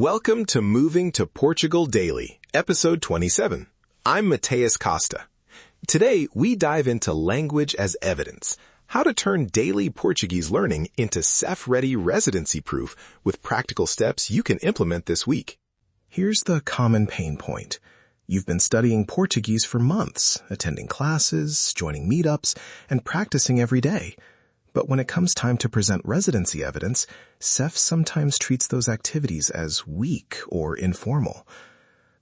Welcome to Moving to Portugal Daily, episode 27. I'm Mateus Costa. Today, we dive into language as evidence, how to turn daily Portuguese learning into SEF-ready residency proof with practical steps you can implement this week. Here's the common pain point. You've been studying Portuguese for months, attending classes, joining meetups, and practicing every day. But when it comes time to present residency evidence, SEF sometimes treats those activities as weak or informal.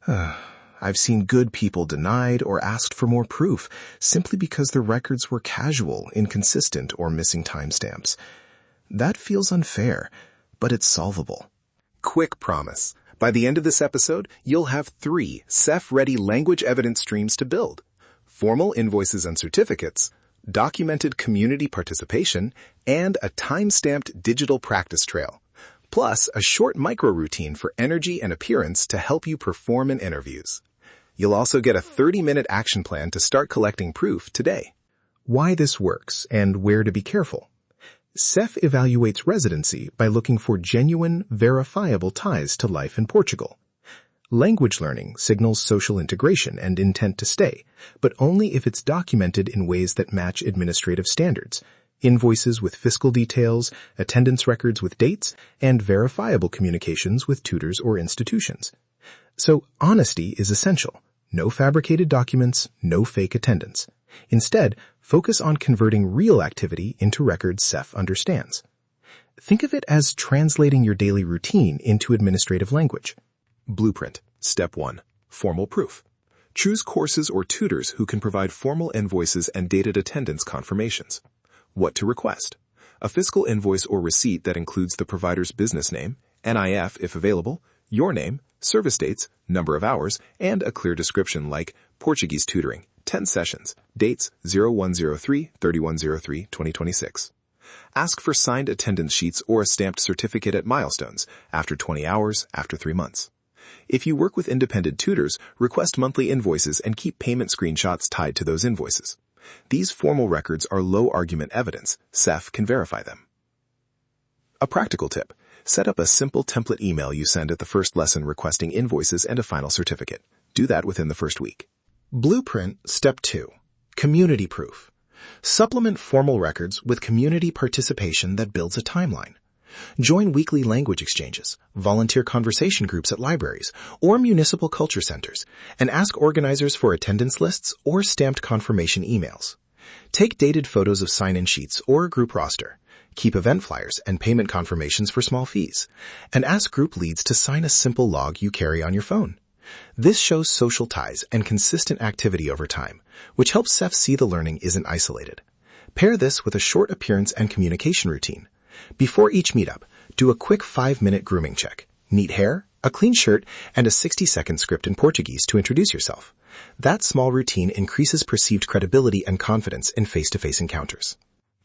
I've seen good people denied or asked for more proof simply because their records were casual, inconsistent, or missing timestamps. That feels unfair, but it's solvable. Quick promise. By the end of this episode, you'll have 3 SEF-ready language evidence streams to build: formal invoices and certificates, documented community participation, and a time-stamped digital practice trail, plus a short micro-routine for energy and appearance to help you perform in interviews. You'll also get a 30-minute action plan to start collecting proof today. Why this works and where to be careful. SEF evaluates residency by looking for genuine, verifiable ties to life in Portugal. Language learning signals social integration and intent to stay, but only if it's documented in ways that match administrative standards: invoices with fiscal details, attendance records with dates, and verifiable communications with tutors or institutions. So honesty is essential. No fabricated documents, no fake attendance. Instead, focus on converting real activity into records SEF understands. Think of it as translating your daily routine into administrative language. Blueprint. Step 1. Formal proof. Choose courses or tutors who can provide formal invoices and dated attendance confirmations. What to request. A fiscal invoice or receipt that includes the provider's business name, NIF if available, your name, service dates, number of hours, and a clear description like Portuguese tutoring, 10 sessions, dates 0103-3103-2026. Ask for signed attendance sheets or a stamped certificate at milestones, after 20 hours, after 3 months. If you work with independent tutors, request monthly invoices and keep payment screenshots tied to those invoices. These formal records are low-argument evidence. SEF can verify them. A practical tip. Set up a simple template email you send at the first lesson requesting invoices and a final certificate. Do that within the first week. Blueprint. Step 2. Community proof. Supplement formal records with community participation that builds a timeline. Join weekly language exchanges, volunteer conversation groups at libraries, or municipal culture centers, and ask organizers for attendance lists or stamped confirmation emails. Take dated photos of sign-in sheets or a group roster. Keep event flyers and payment confirmations for small fees, and ask group leads to sign a simple log you carry on your phone. This shows social ties and consistent activity over time, which helps SEF see the learning isn't isolated. Pair this with a short appearance and communication routine. Before each meetup, do a quick 5-minute grooming check. Neat hair, a clean shirt, and a 60-second script in Portuguese to introduce yourself. That small routine increases perceived credibility and confidence in face-to-face encounters.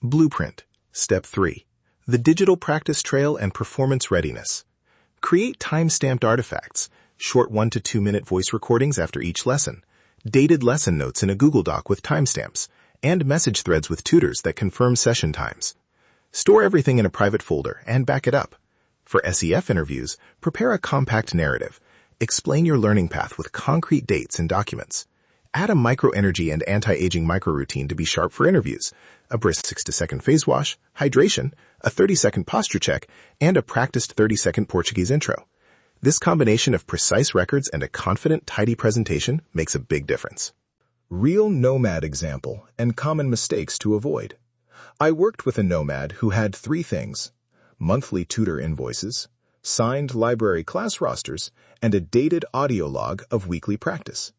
Blueprint. Step 3. The digital practice trail and performance readiness. Create time-stamped artifacts, short 1 to 2 minute voice recordings after each lesson, dated lesson notes in a Google Doc with timestamps, and message threads with tutors that confirm session times. Store everything in a private folder and back it up. For SEF interviews, prepare a compact narrative. Explain your learning path with concrete dates and documents. Add a microenergy and anti-aging micro-routine to be sharp for interviews, a brisk 6-second phase wash, hydration, a 30-second posture check, and a practiced 30-second Portuguese intro. This combination of precise records and a confident, tidy presentation makes a big difference. Real Nomad example and common mistakes to avoid. I worked with a Nomad who had 3 things: monthly tutor invoices, signed library class rosters, and a dated audio log of weekly practice.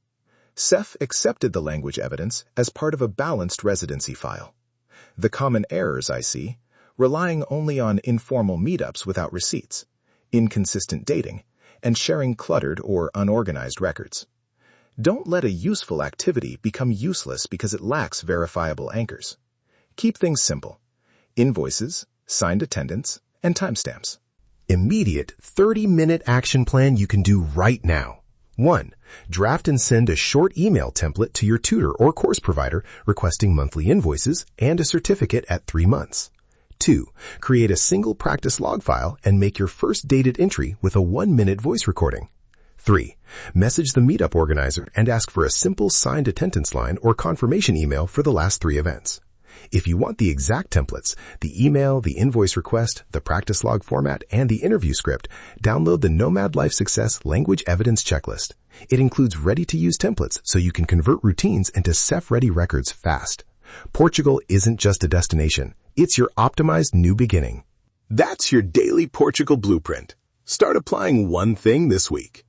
SEF accepted the language evidence as part of a balanced residency file. The common errors I see: relying only on informal meetups without receipts, inconsistent dating, and sharing cluttered or unorganized records. Don't let a useful activity become useless because it lacks verifiable anchors. Keep things simple: invoices, signed attendance, and timestamps. Immediate 30-minute action plan you can do right now. 1. Draft and send a short email template to your tutor or course provider requesting monthly invoices and a certificate at 3 months. 2. Create a single practice log file and make your first dated entry with a 1-minute voice recording. 3. Message the meetup organizer and ask for a simple signed attendance line or confirmation email for the last 3 events. If you want the exact templates, the email, the invoice request, the practice log format, and the interview script, download the Nomad Life Success Language Evidence Checklist. It includes ready-to-use templates so you can convert routines into SEF-ready records fast. Portugal isn't just a destination. It's your optimized new beginning. That's your daily Portugal blueprint. Start applying one thing this week.